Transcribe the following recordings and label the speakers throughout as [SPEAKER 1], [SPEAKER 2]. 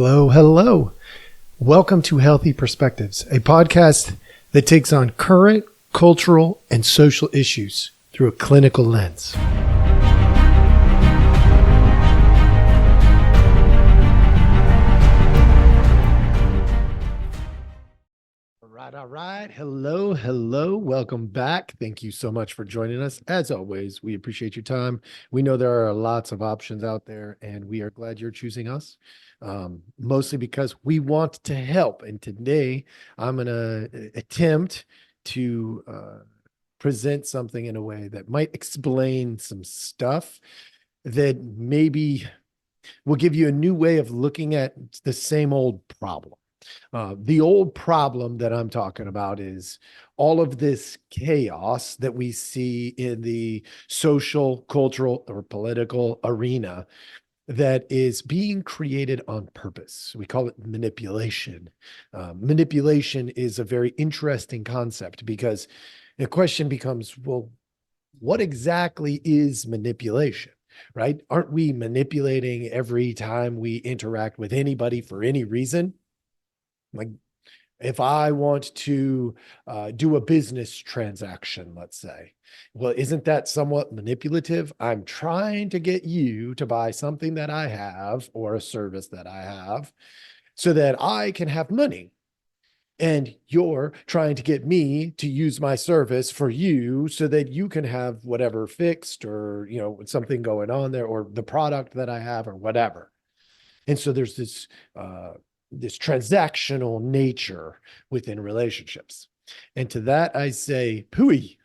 [SPEAKER 1] Hello, hello. Welcome to Healthy Perspectives, a podcast that takes on current cultural and social issues through a clinical lens. All right. Hello, hello. Welcome back. Thank you so much for joining us. As always, we appreciate your time. We know there are lots of options out there, and we are glad you're choosing us, mostly because we want to help. And today, I'm going to attempt to present something in a way that might explain some stuff that maybe will give you a new way of looking at the same old problem. The old problem that I'm talking about is all of this chaos that we see in the social, cultural, or political arena that is being created on purpose. We call it manipulation. Manipulation is a very interesting concept because the question becomes, well, what exactly is manipulation? Right? Aren't we manipulating every time we interact with anybody for any reason? Like, if I want to do a business transaction, let's say, well, isn't that somewhat manipulative? I'm trying to get you to buy something that I have or a service that I have so that I can have money. And you're trying to get me to use my service for you so that you can have whatever fixed or, something going on there or the product that I have or whatever. And so there's this transactional nature within relationships. And to that, I say, pooey.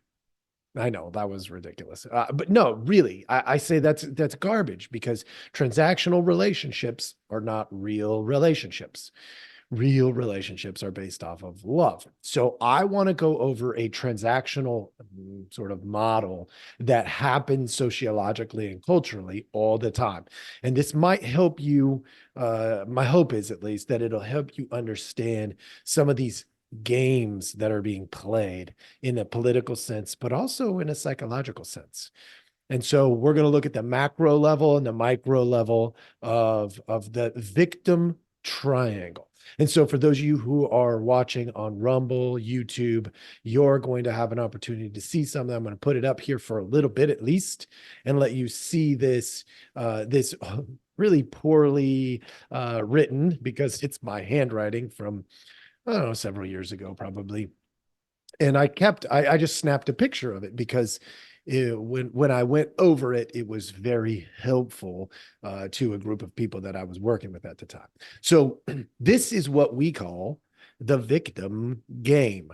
[SPEAKER 1] I know that was ridiculous. But no, really, I say that's garbage because transactional relationships are not real relationships. Real relationships are based off of love. So I want to go over a transactional sort of model that happens sociologically and culturally all the time. And this might help you. My hope is at least that it'll help you understand some of these games that are being played in a political sense, but also in a psychological sense. And so we're going to look at the macro level and the micro level of the victim triangle. And so for those of you who are watching on Rumble, YouTube, you're going to have an opportunity to see something. I'm going to put it up here for a little bit at least and let you see this really poorly written because it's my handwriting from, I don't know, several years ago probably. And I just snapped a picture of it because when I went over it, it was very helpful to a group of people that I was working with at the time. So this is what we call the victim game.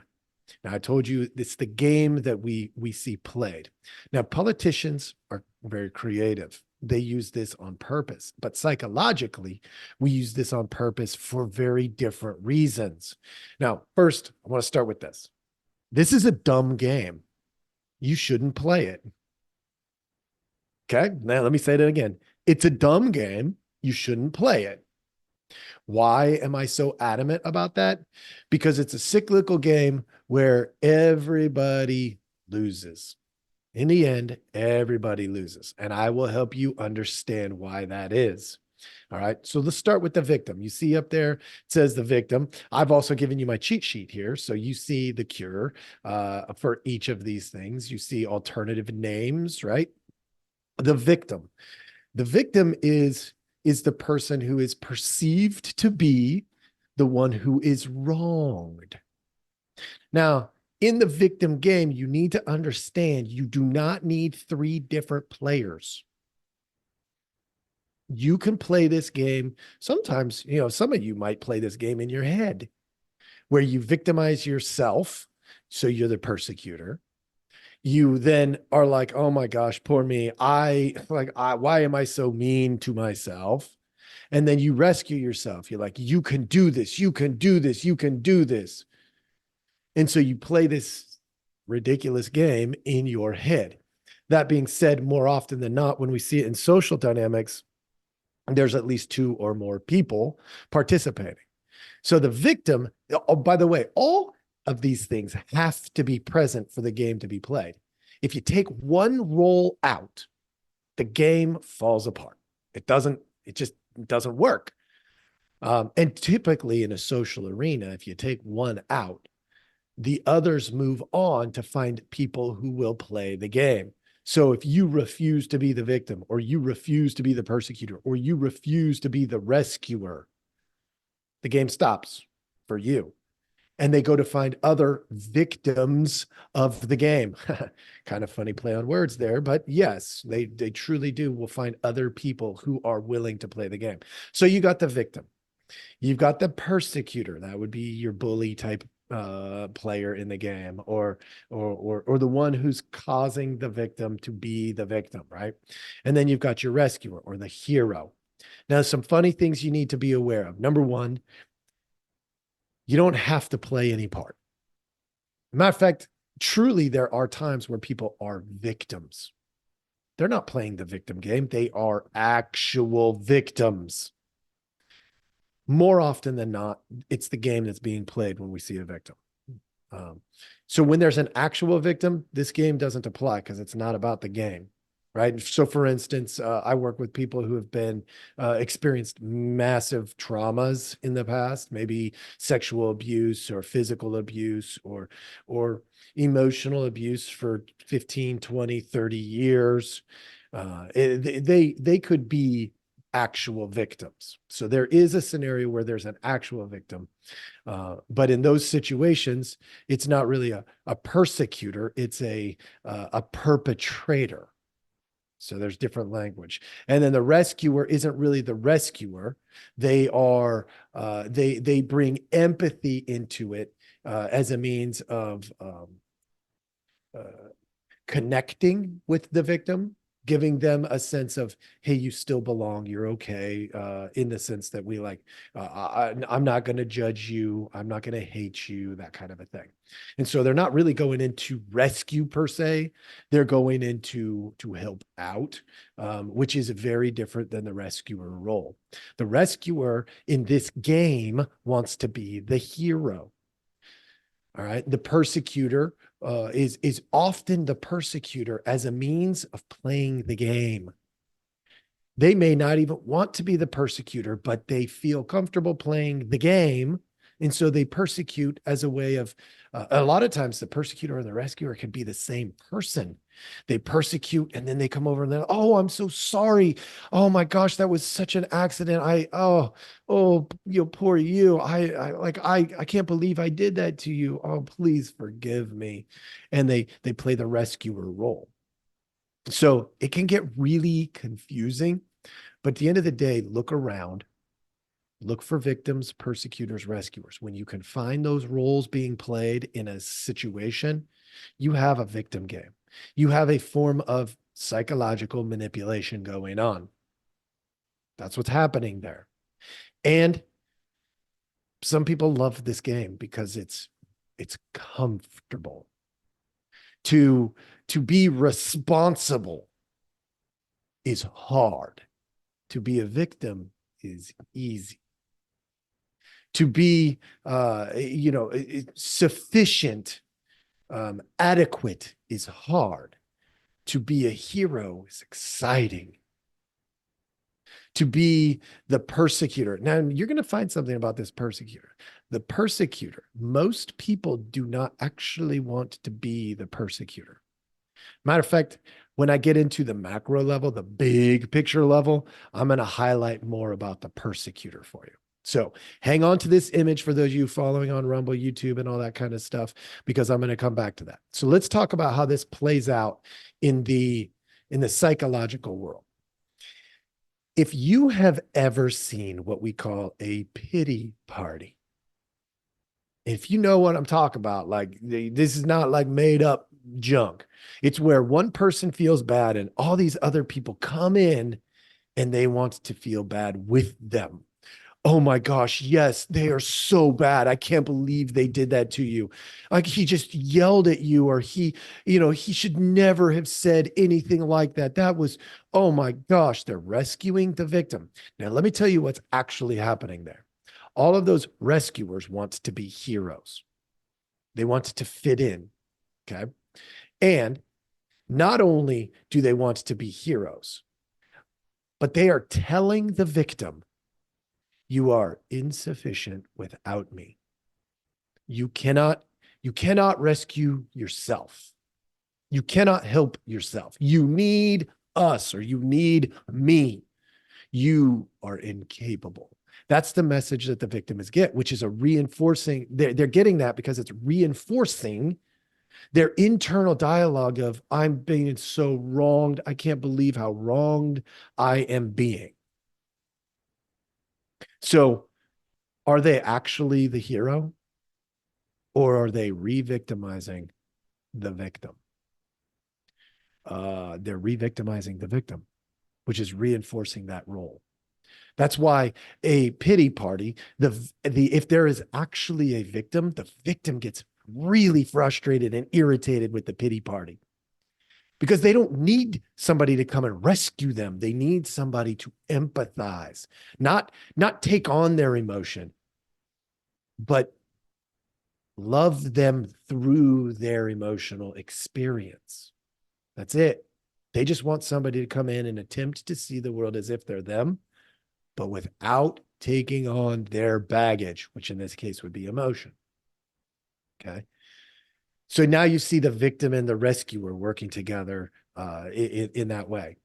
[SPEAKER 1] Now, I told you it's the game that we see played. Now, politicians are very creative. They use this on purpose, but psychologically, we use this on purpose for very different reasons. Now, first, I want to start with this. This is a dumb game. You shouldn't play it. Okay, now let me say that again. It's a dumb game. You shouldn't play it. Why am I so adamant about that? Because it's a cyclical game where everybody loses. In the end, everybody loses. And I will help you understand why that is. All right. So let's start with the victim. You see up there, it says the victim. I've also given you my cheat sheet here. So you see the cure for each of these things. You see alternative names, right? The victim. The victim is the person who is perceived to be the one who is wronged. Now, in the victim game, you need to understand you do not need 3 different players. You can play this game. Sometimes, some of you might play this game in your head where you victimize yourself. So you're the persecutor. You then are like, oh my gosh, poor me. Why am I so mean to myself? And then you rescue yourself. You're like, you can do this. You can do this. You can do this. And so you play this ridiculous game in your head. That being said, more often than not, when we see it in social dynamics, there's at least 2 or more people participating. So the victim, oh, by the way, all of these things have to be present for the game to be played. If you take one role out, the game falls apart. It just doesn't work. And typically in a social arena, if you take one out, the others move on to find people who will play the game. So if you refuse to be the victim, or you refuse to be the persecutor, or you refuse to be the rescuer, the game stops for you. And they go to find other victims of the game. Kind of funny play on words there, but yes, they truly do will find other people who are willing to play the game. So you got the victim. You've got the persecutor. That would be your bully type player in the game, or the one who's causing the victim to be the victim, right? And then you've got your rescuer or the hero. Now, some funny things you need to be aware of. Number one, you don't have to play any part. Matter of fact, truly, there are times where people are victims. They're not playing the victim game. They are actual victims. More often than not, it's the game that's being played when we see a victim. So when there's an actual victim, this game doesn't apply because it's not about the game, right? So for instance, I work with people who have been experienced massive traumas in the past, maybe sexual abuse or physical abuse or emotional abuse for 15, 20, 30 years. They could be actual victims. So there is a scenario where there's an actual victim. But in those situations, it's not really a persecutor, it's a perpetrator. So there's different language. And then the rescuer isn't really the rescuer. They are, they bring empathy into it as a means of connecting with the victim, giving them a sense of, hey, you still belong, you're okay, in the sense that we like, I'm not going to judge you, I'm not going to hate you, that kind of a thing. And so they're not really going into rescue per se, they're going into to help out, which is very different than the rescuer role. The rescuer in this game wants to be the hero. All right. The persecutor is often the persecutor as a means of playing the game. They may not even want to be the persecutor, but they feel comfortable playing the game. And so they persecute as a way of, a lot of times the persecutor and the rescuer can be the same person. They persecute and then they come over and they're, oh, I'm so sorry. Oh my gosh, that was such an accident. You know, poor you. I can't believe I did that to you. Oh, please forgive me. And they play the rescuer role. So it can get really confusing, but at the end of the day, look around, look for victims, persecutors, rescuers. When you can find those roles being played in a situation, you have a victim game. You have a form of psychological manipulation going on. That's what's happening there. And some people love this game because it's comfortable. To be responsible is hard. To be a victim is easy. To be, sufficient, adequate is hard. To be a hero is exciting. To be the persecutor. Now, you're going to find something about this persecutor. The persecutor, most people do not actually want to be the persecutor. Matter of fact, when I get into the macro level, the big picture level, I'm going to highlight more about the persecutor for you. So hang on to this image for those of you following on Rumble, YouTube, and all that kind of stuff, because I'm going to come back to that. So let's talk about how this plays out in the psychological world. If you have ever seen what we call a pity party, if you know what I'm talking about, like this is not like made up junk. It's where one person feels bad and all these other people come in and they want to feel bad with them. Oh my gosh, yes, they are so bad. I can't believe they did that to you. Like he just yelled at you, or he should never have said anything like that. That was, oh my gosh, they're rescuing the victim. Now, let me tell you what's actually happening there. All of those rescuers want to be heroes. They want to fit in. Okay. And not only do they want to be heroes, but they are telling the victim, You are insufficient without me. You cannot, you cannot rescue yourself. You cannot help yourself. You need us or you need me. You are incapable. That's the message that the victim is get, which is a reinforcing. They're getting that because it's reinforcing their internal dialogue of I'm being so wronged. I can't believe how wronged I am being. So are they actually the hero or are they re-victimizing the victim? They're re-victimizing the victim, which is reinforcing that role. That's why a pity party, if there is actually a victim, the victim gets really frustrated and irritated with the pity party because they don't need somebody to come and rescue them. They need somebody to empathize, not take on their emotion, but love them through their emotional experience. That's it. They just want somebody to come in and attempt to see the world as if they're them, but without taking on their baggage, which in this case would be emotion. Okay. So now you see the victim and the rescuer working together in that way.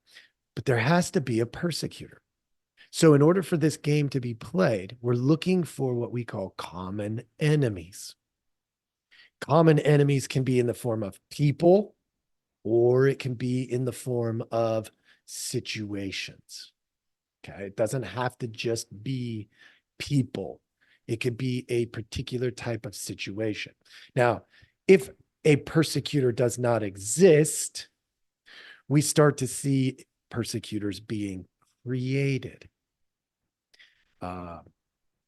[SPEAKER 1] But there has to be a persecutor. So in order for this game to be played, we're looking for what we call common enemies. Common enemies can be in the form of people, or it can be in the form of situations. Okay. It doesn't have to just be people. It could be a particular type of situation. Now, if a persecutor does not exist, we start to see persecutors being created.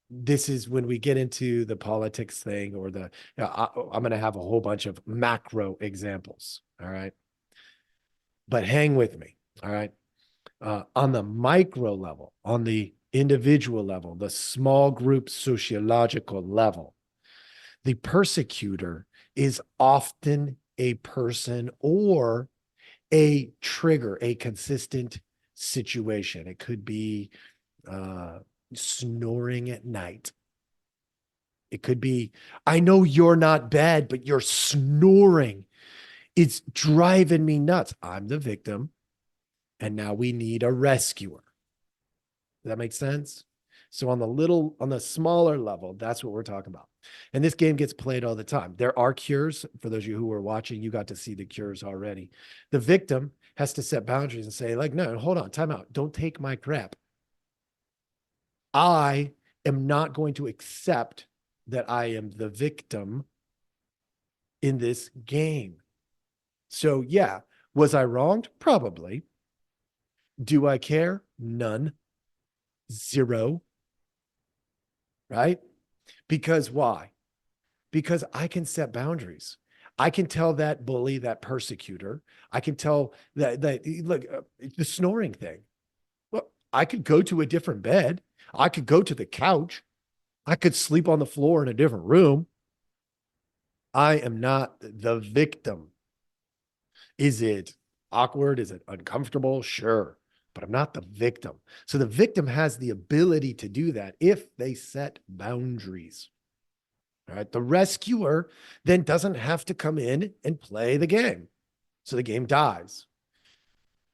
[SPEAKER 1] This is when we get into the politics thing or I'm going to have a whole bunch of macro examples. All right. But hang with me. All right. On the micro level, on the individual level, the small group sociological level, the persecutor is often a person or a trigger, a consistent situation. It could be snoring at night. It could be, I know you're not bad, but you're snoring. It's driving me nuts. I'm the victim. And now we need a rescuer. Does that make sense? So on the smaller level, that's what we're talking about. And this game gets played all the time. There are cures. For those of you who were watching, you got to see the cures already. The victim has to set boundaries and say, like, no, hold on, time out. Don't take my crap. I am not going to accept that I am the victim in this game. So yeah, was I wronged? Probably. Do I care? None. Zero. Right? Because why? Because I can set boundaries. I can tell that bully, that persecutor, I can tell that look, the snoring thing. Well, I could go to a different bed. I could go to the couch. I could sleep on the floor in a different room. I am not the victim. Is it awkward? Is it uncomfortable? Sure. But I'm not the victim. So the victim has the ability to do that if they set boundaries. All right. The rescuer then doesn't have to come in and play the game. So the game dies.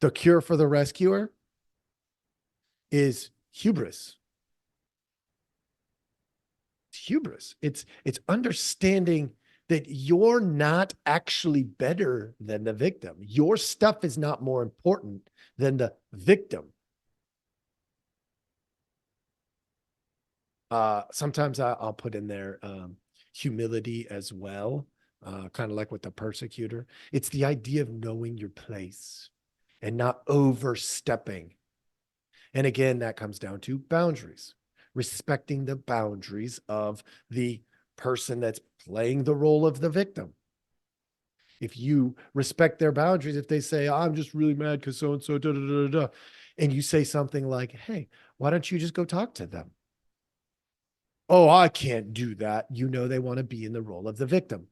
[SPEAKER 1] The cure for the rescuer is hubris. It's hubris. It's understanding that you're not actually better than the victim. Your stuff is not more important than the victim. Sometimes I'll put in there humility as well, kind of like with the persecutor. It's the idea of knowing your place and not overstepping. And again, that comes down to boundaries, respecting the boundaries of the person that's playing the role of the victim. If you respect their boundaries, if they say, I'm just really mad because so-and-so, da, da, da, da, and you say something like, hey, why don't you just go talk to them? Oh, I can't do that. You know, they want to be in the role of the victim.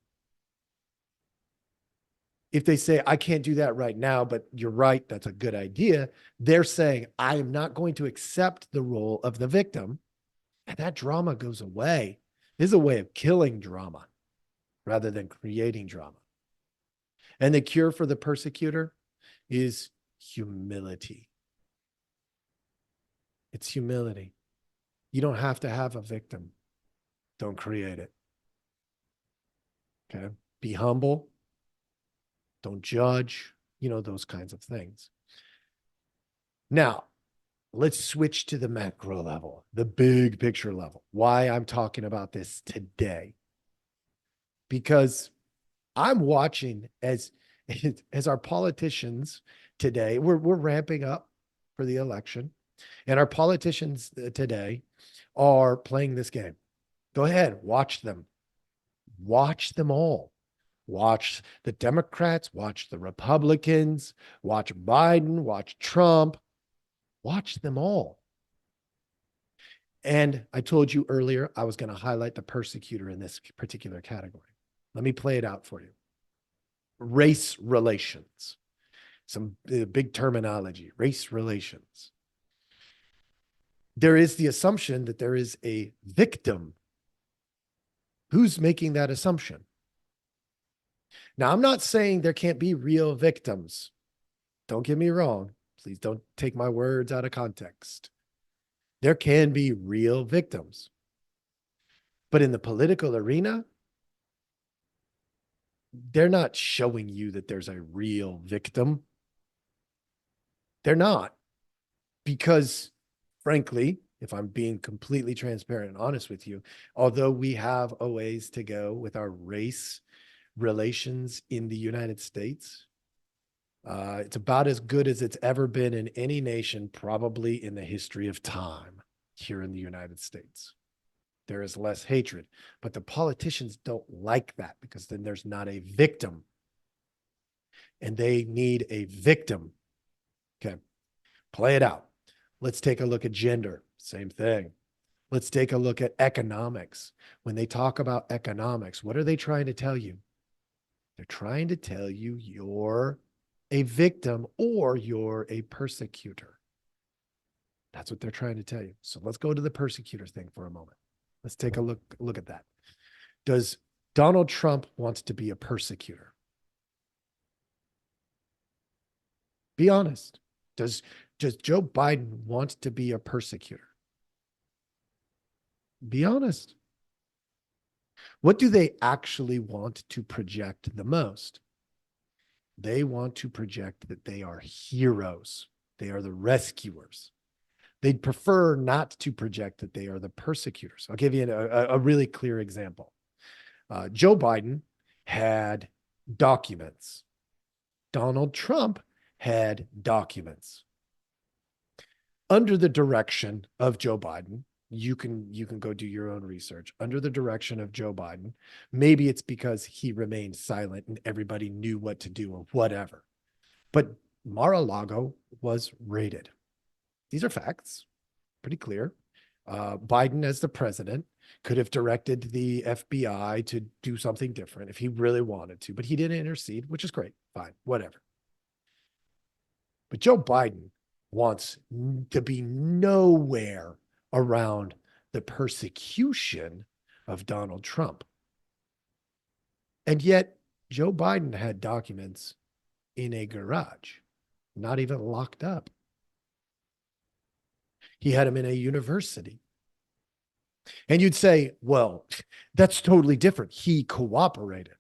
[SPEAKER 1] If they say, I can't do that right now, but you're right, that's a good idea. They're saying, I am not going to accept the role of the victim. And that drama goes away. This is a way of killing drama rather than creating drama. And the cure for the persecutor is humility. It's humility. You don't have to have a victim. Don't create it. Okay. Be humble. Don't judge, those kinds of things. Now, let's switch to the macro level, the big picture level. Why I'm talking about this today. Because I'm watching as our politicians today, we're ramping up for the election, and our politicians today are playing this game. Go ahead, watch them. Watch them all. Watch the Democrats, watch the Republicans, watch Biden, watch Trump, watch them all. And I told you earlier, I was going to highlight the persecutor in this particular category. Let me play it out for you. Race relations, some big terminology, race relations. There is the assumption that there is a victim. Who's making that assumption? Now, I'm not saying there can't be real victims. Don't get me wrong. Please don't take my words out of context. There can be real victims. But in the political arena, they're not showing you that there's a real victim. They're not. Because, frankly, if I'm being completely transparent and honest with you, although we have a ways to go with our race relations in the United States, it's about as good as it's ever been in any nation, probably in the history of time here in the United States. There is less hatred, but the politicians don't like that because then there's not a victim, and they need a victim. Okay, play it out. Let's take a look at gender. Same thing. Let's take a look at economics. When they talk about economics, what are they trying to tell you? They're trying to tell you you're a victim or you're a persecutor. That's what they're trying to tell you. So let's go to the persecutor thing for a moment. Let's take a look at that. Does Donald Trump want to be a persecutor? Be honest. Does Joe Biden want to be a persecutor? Be honest. What do they actually want to project the most? They want to project that they are heroes. They are the rescuers. They'd prefer not to project that they are the persecutors. I'll give you a really clear example. Joe Biden had documents. Donald Trump had documents. Under the direction of Joe Biden, you can go do your own research. Under the direction of Joe Biden, maybe it's because he remained silent and everybody knew what to do or whatever. But Mar-a-Lago was raided. These are facts, pretty clear. Biden, as the president, could have directed the FBI to do something different if he really wanted to, but he didn't intercede, which is great. Fine, whatever. But Joe Biden wants to be nowhere around the persecution of Donald Trump. And yet, Joe Biden had documents in a garage, not even locked up. He had them in a university. And you'd say, well, that's totally different. He cooperated.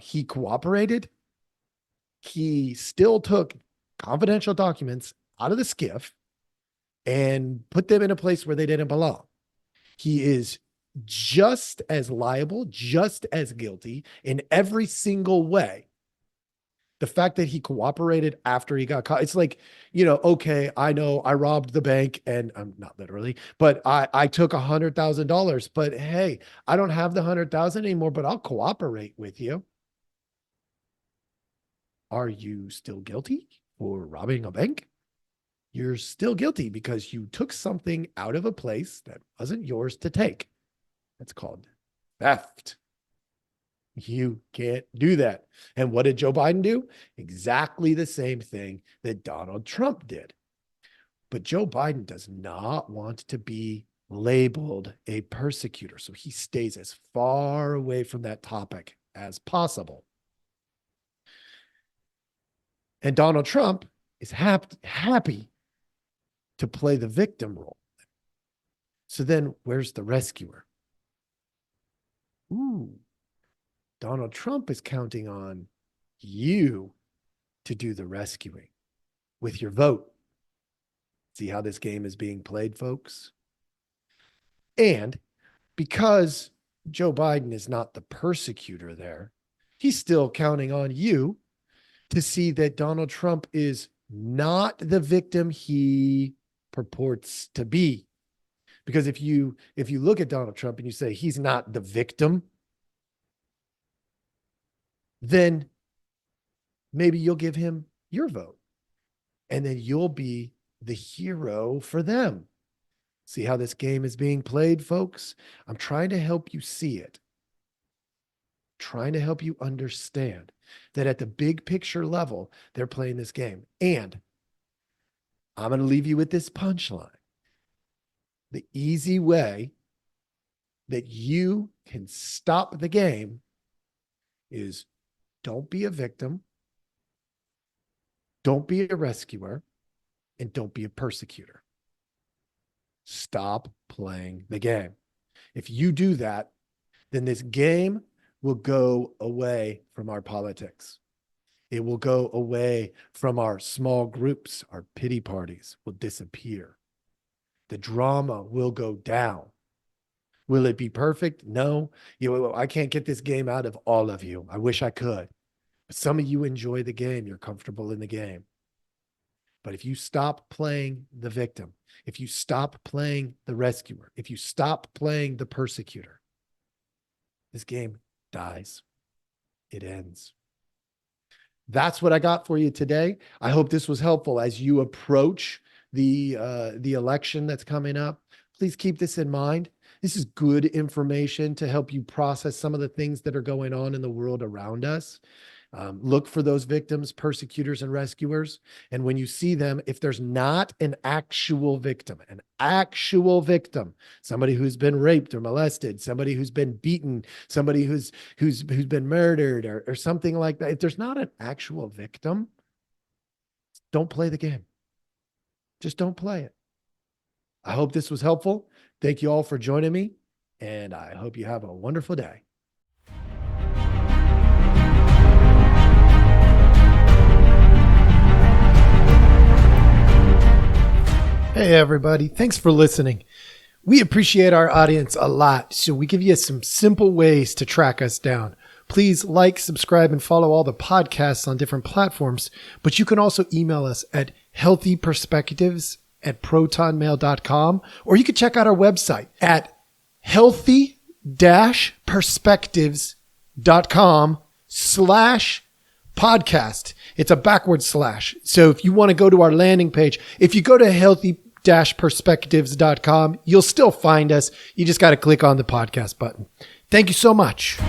[SPEAKER 1] He cooperated. He still took confidential documents out of the SCIF and put them in a place where they didn't belong. He is just as liable, just as guilty in every single way. The fact that he cooperated after he got caught, it's like, okay, I know I robbed the bank, and I'm not literally, but I took $100,000, but hey, I don't have the 100,000 anymore, but I'll cooperate with you. Are you still guilty for robbing a bank? You're still guilty because you took something out of a place that wasn't yours to take. That's called theft. You can't do that. And what did Joe Biden do? Exactly the same thing that Donald Trump did. But Joe Biden does not want to be labeled a persecutor. So he stays as far away from that topic as possible. And Donald Trump is happy to play the victim role. So then where's the rescuer? Ooh, Donald Trump is counting on you to do the rescuing with your vote. See how this game is being played, folks? And because Joe Biden is not the persecutor there, he's still counting on you to see that Donald Trump is not the victim he purports to be. Because if you look at Donald Trump and you say he's not the victim, then maybe you'll give him your vote and then you'll be the hero for them. See how this game is being played, folks? I'm trying to help you see it. Trying to help you understand that at the big picture level, they're playing this game. And I'm going to leave you with this punchline. The easy way that you can stop the game is don't be a victim, don't be a rescuer, and don't be a persecutor. Stop playing the game. If you do that, then this game will go away from our politics. It will go away from our small groups. Our pity parties will disappear. The drama will go down. Will it be perfect? No. I can't get this game out of all of you. I wish I could. But some of you enjoy the game. You're comfortable in the game. But if you stop playing the victim, if you stop playing the rescuer, if you stop playing the persecutor, this game dies. It ends. That's what I got for you today. I hope this was helpful as you approach the election that's coming up. Please keep this in mind. This is good information to help you process some of the things that are going on in the world around us. Look for those victims, persecutors, and rescuers. And when you see them, if there's not an actual victim, somebody who's been raped or molested, somebody who's been beaten, somebody who's been murdered or something like that, if there's not an actual victim, don't play the game. Just don't play it. I hope this was helpful. Thank you all for joining me, and I hope you have a wonderful day. Hey, everybody. Thanks for listening. We appreciate our audience a lot, so we give you some simple ways to track us down. Please like, subscribe, and follow all the podcasts on different platforms, but you can also email us at healthyperspectives@protonmail.com, or you can check out our website at healthy-perspectives.com/podcast. It's a backward slash. So if you want to go to our landing page, if you go to healthy-perspectives.com, you'll still find us. You just got to click on the podcast button. Thank you so much.